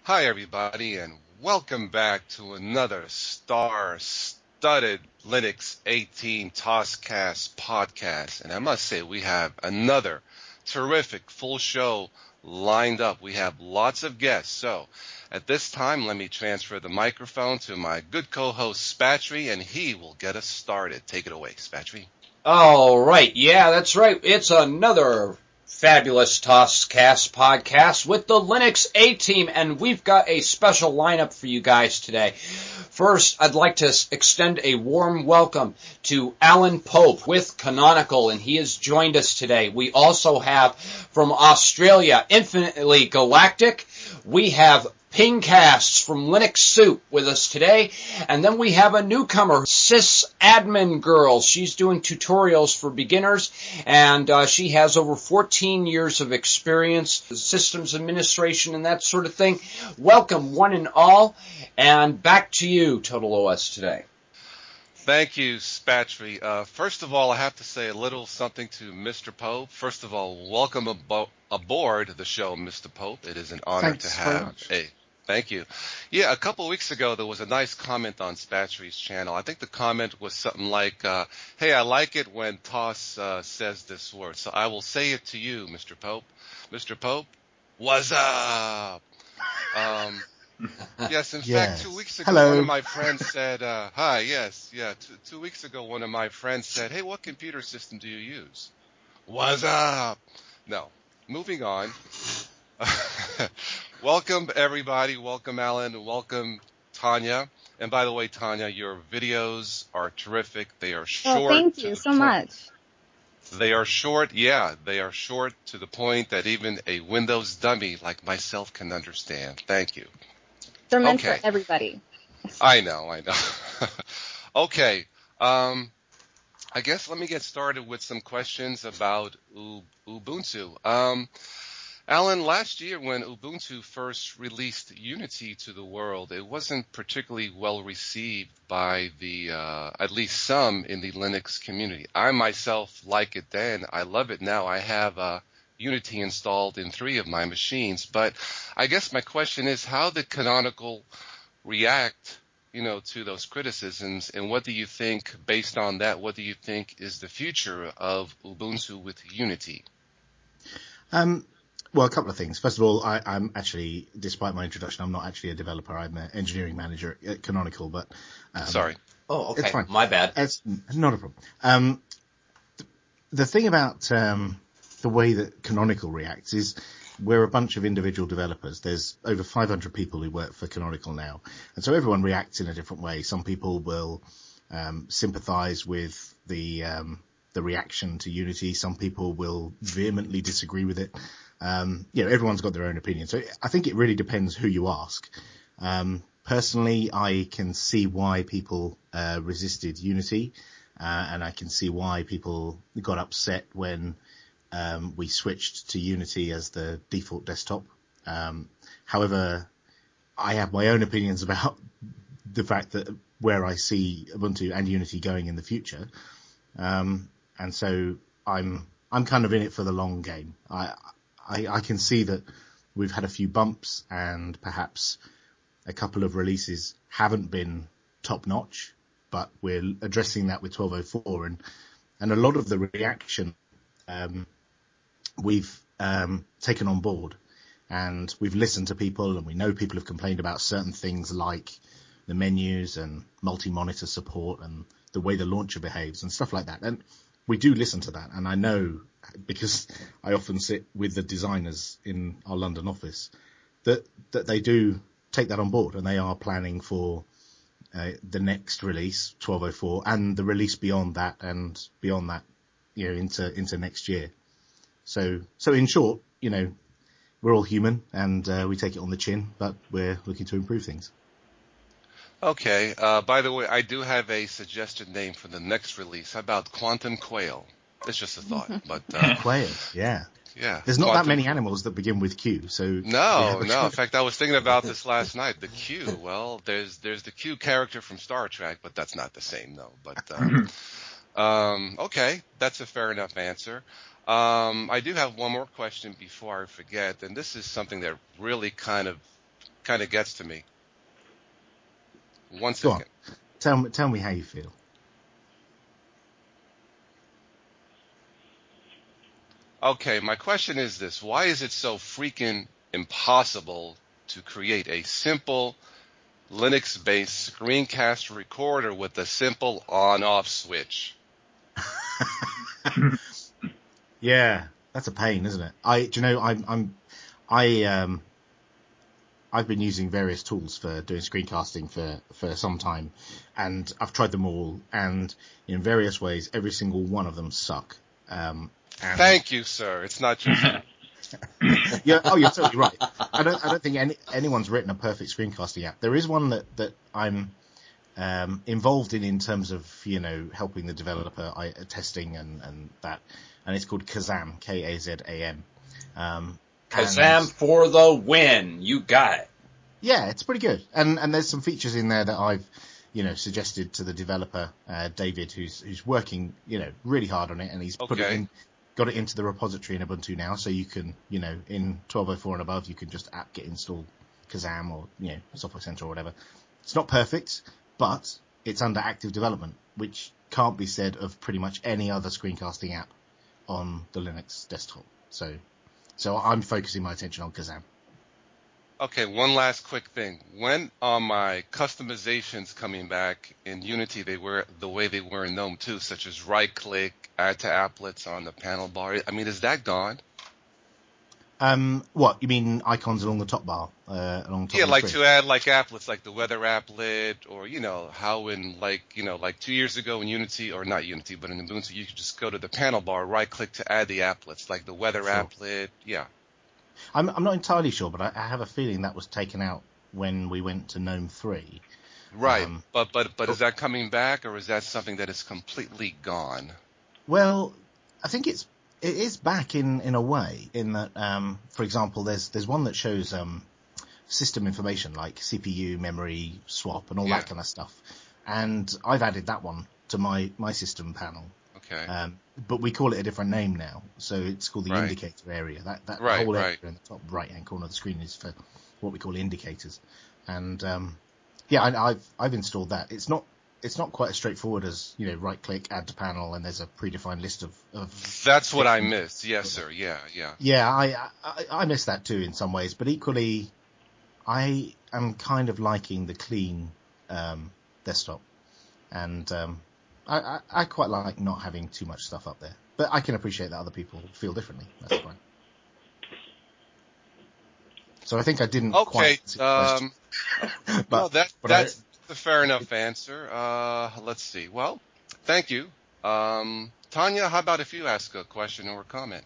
Hi, everybody, and welcome back to another star-studded Linux 18 Toscast podcast. And I must say, we have another terrific full show lined up. We have lots of guests. So at this time, let me transfer the microphone to my good co-host, Spatry, and he will get us started. Take it away, Spatry. All right. Yeah, that's right. It's another fabulous Toscast podcast with the Linux A-Team, and we've got a special lineup for you guys today. First, I'd like to extend a warm welcome to Alan Pope with Canonical, and he has joined us today. We also have from Australia, Infinitely Galactic. We have Pingcasts from Linux Soup with us today. And then we have a newcomer, Sysadmin Girl. She's doing tutorials for beginners, and she has over 14 years of experience, systems administration and that sort of thing. Welcome, one and all, and back to you, Total OS today. Thank you, Spatry. First of all, I have to say a little something to Mr. Pope. First of all, welcome aboard the show, Mr. Pope. It is an honor to have Thank you. Yeah, a couple of weeks ago, there was a nice comment on Spatry's channel. I think the comment was something like, hey, I like it when Toss says this word. So I will say it to you, Mr. Pope. Mr. Pope, what's up? Yes, in fact, 2 weeks ago, one of my friends said, hi, yes, yeah. 2 weeks ago, one of my friends said, hey, what computer system do you use? What's up? No. Moving on. Welcome, everybody. Welcome, Alan. Welcome, Tanya. And by the way, Tanya, your videos are terrific. They are short. Oh, thank you so much. They are short. Yeah, they are short to the point that even a Windows dummy like myself can understand. Thank you. They're meant for everybody. I know. Okay. I guess let me get started with some questions about Ubuntu. Alan, last year when Ubuntu first released Unity to the world, it wasn't particularly well received by the, at least some in the Linux community. I myself like it then. I love it now. I have Unity installed in 3 of my machines. But I guess my question is, how did Canonical react, to those criticisms? And what do you think, based on that, what do you think is the future of Ubuntu with Unity? Well, a couple of things. First of all, I'm actually, despite my introduction, I'm not actually a developer. I'm an engineering manager at Canonical, but... Sorry. Oh, okay. It's fine. My bad. It's not a problem. The thing about the way that Canonical reacts is we're a bunch of individual developers. There's over 500 people who work for Canonical now. And so everyone reacts in a different way. Some people will sympathize with the reaction to Unity. Some people will vehemently disagree with it. Everyone's got their own opinion. So I think it really depends who you ask. Personally, I can see why people resisted Unity, and I can see why people got upset when we switched to Unity as the default desktop. However, I have my own opinions about the fact that where I see Ubuntu and Unity going in the future. And so I'm kind of in it for the long game. I can see that we've had a few bumps and perhaps a couple of releases haven't been top notch, but we're addressing that with 12.04 and a lot of the reaction, we've taken on board, and we've listened to people, and we know people have complained about certain things like the menus and multi-monitor support and the way the launcher behaves and stuff like that. And we do listen to that, and I know, because I often sit with the designers in our London office, that they do take that on board, and they are planning for the next release, 12.04, and the release beyond that, and beyond that, into next year. So in short, we're all human, and we take it on the chin, but we're looking to improve things. Okay. By the way, I do have a suggested name for the next release. How about Quantum Quail? It's just a thought, but Quail, yeah. Yeah. There's not that many animals that begin with Q, so no. In fact, I was thinking about this last night. The Q. Well, there's the Q character from Star Trek, but that's not the same, though. But okay, that's a fair enough answer. I do have one more question before I forget, and this is something that really kind of kind of gets to me. One Go second. on. Tell me how you feel. Okay, my question is this. Why is it so freaking impossible to create a simple Linux-based screencast recorder with a simple on-off switch? Yeah, that's a pain, isn't it? I've been using various tools for doing screencasting for some time, and I've tried them all, and in various ways, every single one of them suck. Thank you, sir. It's not just Yeah. Oh, you're totally right. I don't think anyone's written a perfect screencasting app. There is one that I'm involved in terms of helping the developer testing and that, and it's called Kazam, Kazam. Kazam for the win. You got it. Yeah, it's pretty good, and there's some features in there that I've suggested to the developer David, who's working really hard on it, and he's got it into the repository in Ubuntu now, so you can in 12.04 and above you can just apt-get install Kazam or Software Center or whatever. It's not perfect, but it's under active development, which can't be said of pretty much any other screencasting app on the Linux desktop. So I'm focusing my attention on Kazam. Okay, one last quick thing. When are my customizations coming back in Unity? They were the way they were in GNOME 2, such as right-click, add to applets on the panel bar. I mean, is that gone? What you mean, icons along the top bar, along the top? Yeah, of the like screen? to add like applets, like the weather applet, or how in like 2 years ago in Unity, or not Unity, but in Ubuntu, you could just go to the panel bar, right-click to add the applets, like the weather applet. Yeah. I'm not entirely sure, but I have a feeling that was taken out when we went to GNOME 3. Right, but is that coming back, or is that something that is completely gone? Well, I think it is back in a way, in that, for example, there's one that shows system information like CPU, memory, swap, and all that kind of stuff. And I've added that one to my system panel. Okay. But we call it a different name now, so it's called the indicator area. That whole area in the top right-hand corner of the screen is for what we call indicators. And I've installed that. It's not quite as straightforward as right-click, add to panel, and there's a predefined list of. That's what I missed. Yes, sir. Yeah. Yeah, I miss that too in some ways, but equally, I am kind of liking the clean desktop, and I quite like not having too much stuff up there. But I can appreciate that other people feel differently. That's fine. So I think I didn't quite answer the question. No, that's a fair enough answer. Let's see. Well, thank you. Tanya, how about if you ask a question or a comment?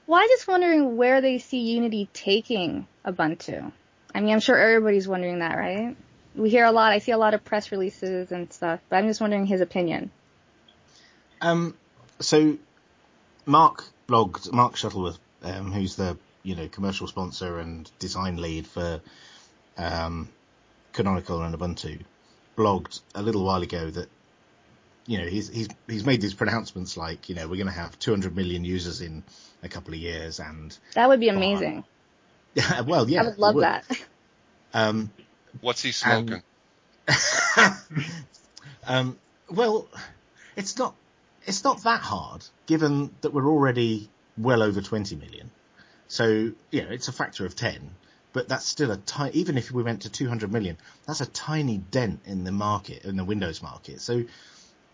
Well, I'm just wondering where they see Unity taking Ubuntu. I mean, I'm sure everybody's wondering that, right? We hear a lot. I see a lot of press releases and stuff, but I'm just wondering his opinion. So Mark Shuttleworth, who's the commercial sponsor and design lead for Canonical and Ubuntu, blogged a little while ago that he's made these pronouncements like we're going to have 200 million users in a couple of years, and that would be amazing. Well, yeah, I would love that. What's he smoking? Well, it's not that hard, given that we're already well over 20 million. So, it's a factor of 10, but that's still even if we went to 200 million, that's a tiny dent in the market, in the Windows market. So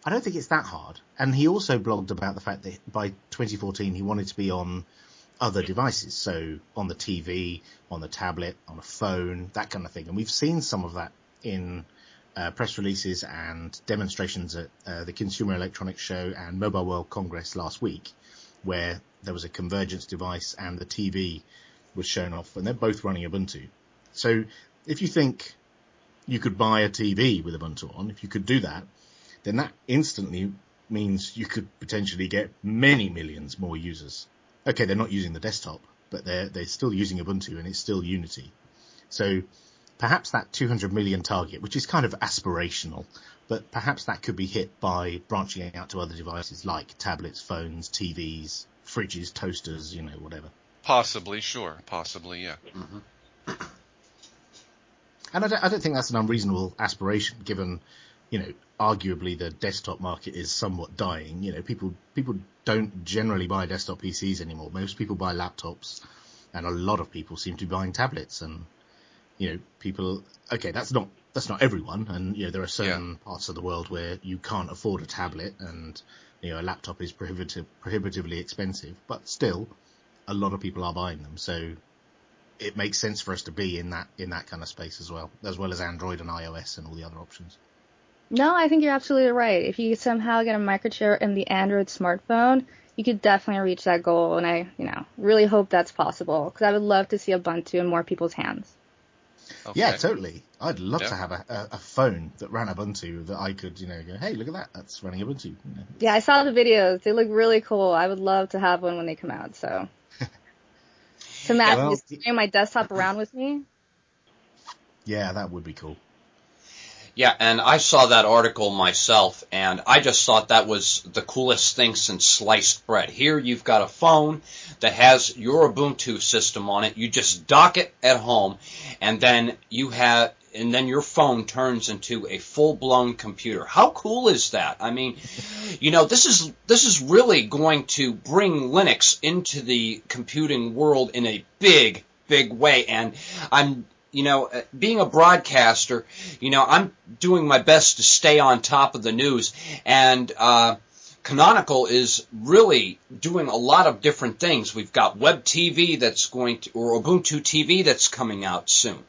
I don't think it's that hard. And he also blogged about the fact that by 2014, he wanted to be on other devices. So on the TV, on the tablet, on a phone, that kind of thing. And we've seen some of that in press releases and demonstrations at the Consumer Electronics Show and Mobile World Congress last week, where there was a convergence device and the TV was shown off, and they're both running Ubuntu. So if you think you could buy a TV with Ubuntu on, if you could do that, then that instantly means you could potentially get many millions more users. Okay, they're not using the desktop, but they're still using Ubuntu, and it's still Unity. So perhaps that 200 million target, which is kind of aspirational, but perhaps that could be hit by branching out to other devices like tablets, phones, TVs, fridges, toasters, whatever. Possibly, sure. Possibly, yeah. Mm-hmm. And I don't think that's an unreasonable aspiration, given, arguably the desktop market is somewhat dying. People don't generally buy desktop PCs anymore. Most people buy laptops, and a lot of people seem to be buying tablets. And people. Okay, that's not everyone, and there are certain parts of the world where you can't afford a tablet, and a laptop is prohibitively expensive. But still, a lot of people are buying them. So it makes sense for us to be in that kind of space as well as Android and iOS and all the other options. No, I think you're absolutely right. If you could somehow get a microchip in the Android smartphone, you could definitely reach that goal. And I, really hope that's possible, because I would love to see Ubuntu in more people's hands. Okay. Yeah, totally. I'd love to have a phone that ran Ubuntu that I could, go, hey, look at that. That's running Ubuntu. Yeah, I saw the videos. They look really cool. I would love to have one when they come out. So imagine just carrying my desktop around with me. Yeah, that would be cool. Yeah, and I saw that article myself, and I just thought that was the coolest thing since sliced bread. Here you've got a phone that has your Ubuntu system on it. You just dock it at home, and then your phone turns into a full-blown computer. How cool is that? I mean, this is really going to bring Linux into the computing world in a big, big way, and I'm being a broadcaster, I'm doing my best to stay on top of the news, and Canonical is really doing a lot of different things. We've got Web TV or Ubuntu TV that's coming out soon.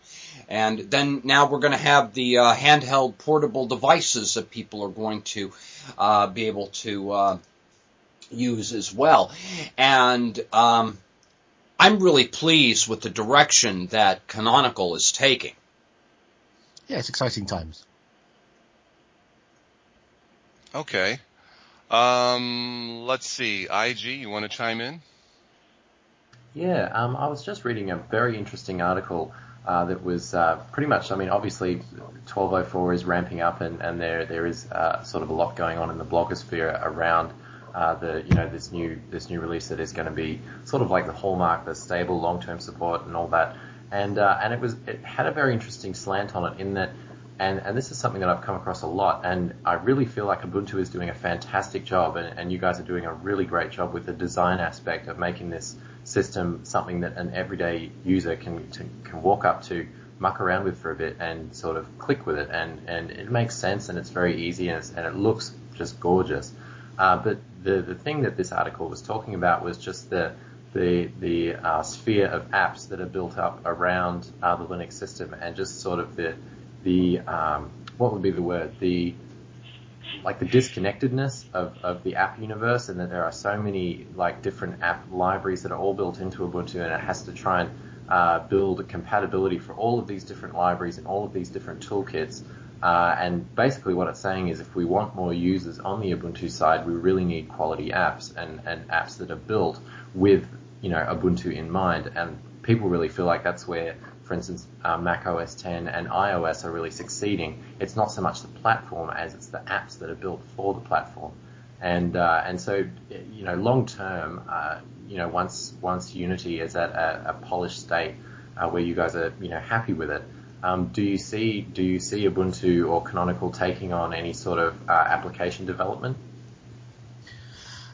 And then now we're going to have the handheld portable devices that people are going to be able to use as well. And I'm really pleased with the direction that Canonical is taking. Yeah, it's exciting times. Okay. Let's see. IG, you want to chime in? Yeah, I was just reading a very interesting article that was pretty much, obviously 1204 is ramping up, and there is sort of a lot going on in the blogosphere around this new release that is going to be sort of like the hallmark, the stable long-term support and all that, and it had a very interesting slant on it in that, and this is something that I've come across a lot, and I really feel like Ubuntu is doing a fantastic job, and you guys are doing a really great job with the design aspect of making this system something that an everyday user can walk up to, muck around with for a bit, and sort of click with it, and it makes sense, and it's very easy, and it looks just gorgeous. But the thing that this article was talking about was just the sphere of apps that are built up around the Linux system, and just sort of the what would be the word, the disconnectedness of the app universe, and that there are so many different app libraries that are all built into Ubuntu, and it has to try and build a compatibility for all of these different libraries and all of these different toolkits. And basically what it's saying is if we want more users on the Ubuntu side, we really need quality apps and apps that are built with Ubuntu in mind. And people really feel like that's where, for instance, Mac OS X and iOS are really succeeding. It's not so much the platform as it's the apps that are built for the platform. And so long term, once Unity is at a polished state where you guys are happy with it, do you see Ubuntu or Canonical taking on any sort of application development?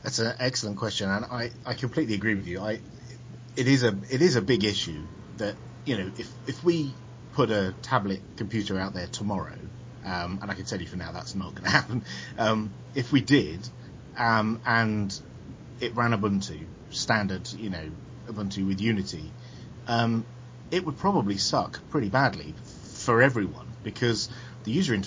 That's an excellent question, and I completely agree with you. It is a big issue that if we put a tablet computer out there tomorrow, and I can tell you for now that's not going to happen. If we did, and it ran Ubuntu standard, Ubuntu with Unity, it would probably suck pretty badly for everyone, because the user interface